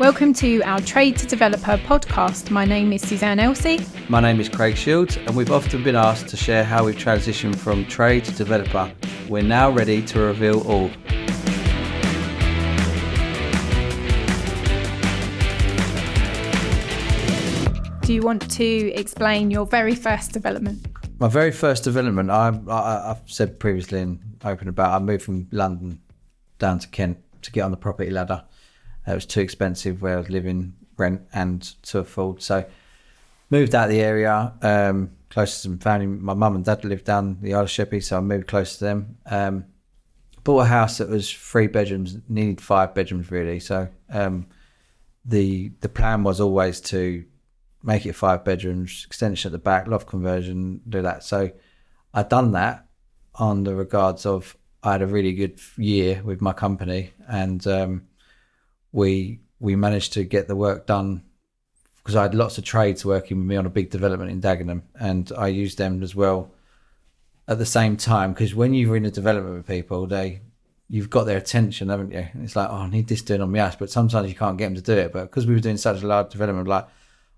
Welcome to our Trade to Developer podcast. My name is Suzanne Elsey. My name is Craig Shields, and we've often been asked to share how we've transitioned from trade to developer. We're now ready to reveal all. Do you want to explain your very first development? My very first development, I've said previously and open about, I moved from London down to Kent to get on the property ladder. It was too expensive where I was living, rent and to afford. So moved out of the area, close to some family. My mum and dad lived down the Isle of Sheppey, so I moved close to them. Bought a house that was 3 bedrooms, needed 5 bedrooms really. So the plan was always to make it 5 bedrooms, extension at the back, loft conversion, do that. So I'd done that on the regards of I had a really good year with my company, and we managed to get the work done because I had lots of trades working with me on a big development in Dagenham, and I used them as well at the same time, because when you're in a development with people, you've got their attention, haven't you? And it's like, oh, I need this doing on my house, but sometimes you can't get them to do it. But because we were doing such a large development, like,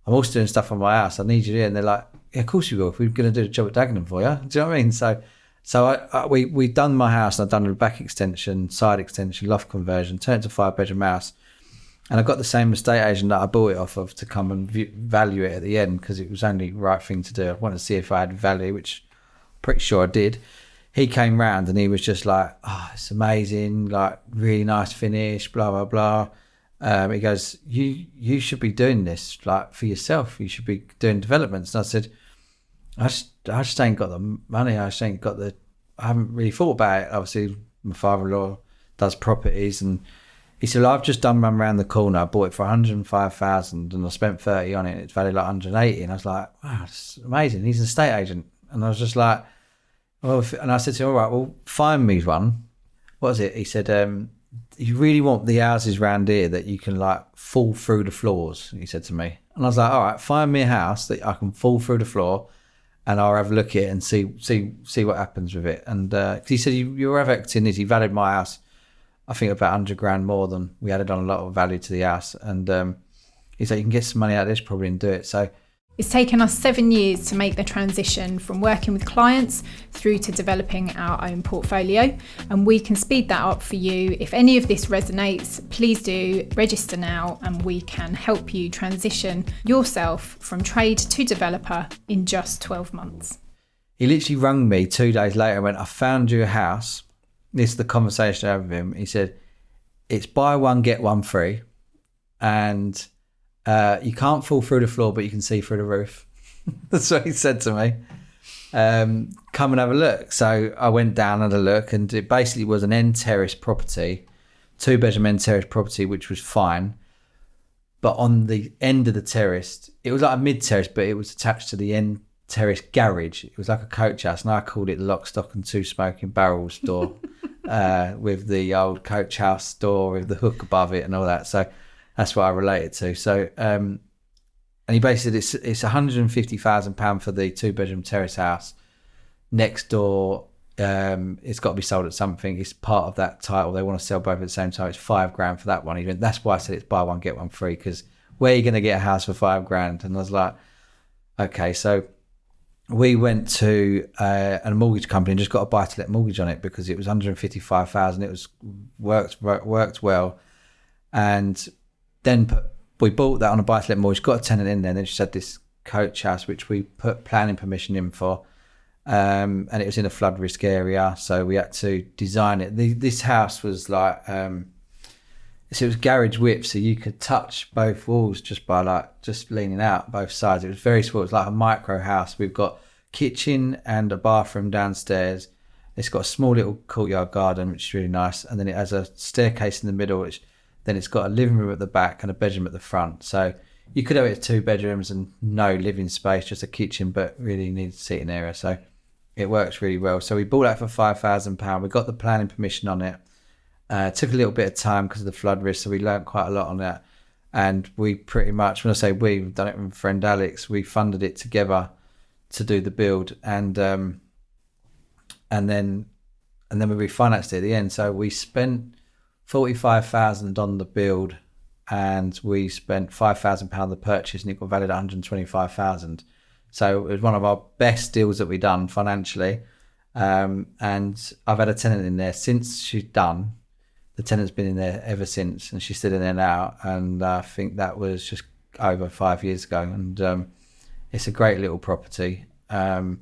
I'm also doing stuff on my house, I need you here. And they're like, yeah, of course you will, if we're going to do the job at Dagenham for you. Do you know what I mean? So we've done my house, and I've done a back extension, side extension, loft conversion, turned it to a 5-bedroom house. And I got the same estate agent that I bought it off of to come and value it at the end, because it was only the right thing to do. I wanted to see if I had value, which I'm pretty sure I did. He came round and he was just like, oh, it's amazing, like really nice finish, blah, blah, blah. He goes, you should be doing this like for yourself. You should be doing developments. And I said, I just ain't got the money. I haven't really thought about it. Obviously, my father-in-law does properties, and he said, well, I've just done one around the corner. I bought it for 105,000 and I spent 30 on it. It's valued like 180. And I was like, wow, that's amazing. He's an estate agent. And I was just like, well, and I said to him, all right, well, find me one. What was it? He said, you really want the houses around here that you can like fall through the floors, he said to me. And I was like, all right, find me a house that I can fall through the floor and I'll have a look at it and see what happens with it. And he said, you're erecting this. He valued my house, I think, about 100 grand more than we added on a lot of value to the house. And he said, you can get some money out of this probably and do it. So it's taken us 7 years to make the transition from working with clients through to developing our own portfolio, and we can speed that up for you. If any of this resonates, please do register now, and we can help you transition yourself from trade to developer in just 12 months. He literally rang me 2 days later and went, I found you a house. This is the conversation I had with him. He said, it's buy one, get one free, and you can't fall through the floor, but you can see through the roof. That's what he said to me. Come and have a look. So I went down and had a look, and it basically was an end terrace property, 2-bedroom end terrace property, which was fine. But on the end of the terrace, it was like a mid-terrace, but it was attached to the end terrace garage. It was like a coach house, and I called it the Lock, Stock and 2 Smoking Barrels door, with the old coach house door with the hook above it and all that. So that's what I related to. So, and he basically said it's £150,000 for the 2-bedroom terrace house. Next door, it's got to be sold at something. It's part of that title. They want to sell both at the same time. It's £5 grand for that one. Even that's why I said it's buy one get one free, because where are you going to get a house for £5 grand? And I was like, okay. So we went to a mortgage company and just got a buy-to-let mortgage on it because it was £155,000. It was worked well, and then we bought that on a buy-to-let mortgage, got a tenant in there, and then she had this coach house, which we put planning permission in for, and it was in a flood risk area, so we had to design it. This house was like, so it was garage width, so you could touch both walls just by just leaning out both sides. It was very small. It was like a micro house. We've got kitchen and a bathroom downstairs. It's got a small little courtyard garden, which is really nice, and then it has a staircase in the middle, which then it's got a living room at the back and a bedroom at the front. So you could have it as 2 bedrooms and no living space, just a kitchen, but really needed seating area. So it works really well. So we bought that for £5,000. We got the planning permission on it. It took a little bit of time because of the flood risk, so we learned quite a lot on that. And we pretty much, when I say we've done it with my friend Alex, we funded it together to do the build, and then we refinanced it at the end. So we spent 45,000 on the build and we spent £5,000 the purchase, and it got valued at 125,000. So it was one of our best deals that we done financially. And I've had a tenant in there since she's done. The tenant's been in there ever since, and she's still in there now. And I think that was just over 5 years ago. And it's a great little property. And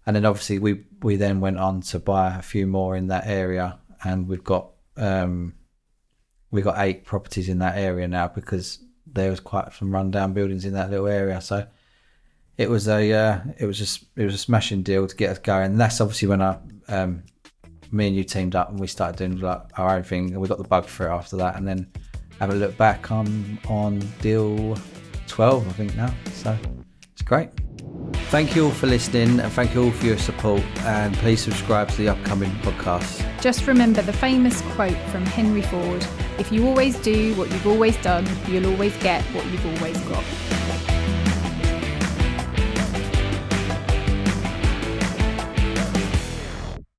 then obviously we then went on to buy a few more in that area, and we've got 8 properties in that area now, because there was quite some rundown buildings in that little area. So it was a smashing deal to get us going. And that's obviously when me and you teamed up and we started doing like our own thing, and we got the bug for it after that. And then have a look back on deal 12, I think now. So it's great. Thank you all for listening, and thank you all for your support, and please subscribe to the upcoming podcasts. Just remember the famous quote from Henry Ford: if you always do what you've always done, you'll always get what you've always got.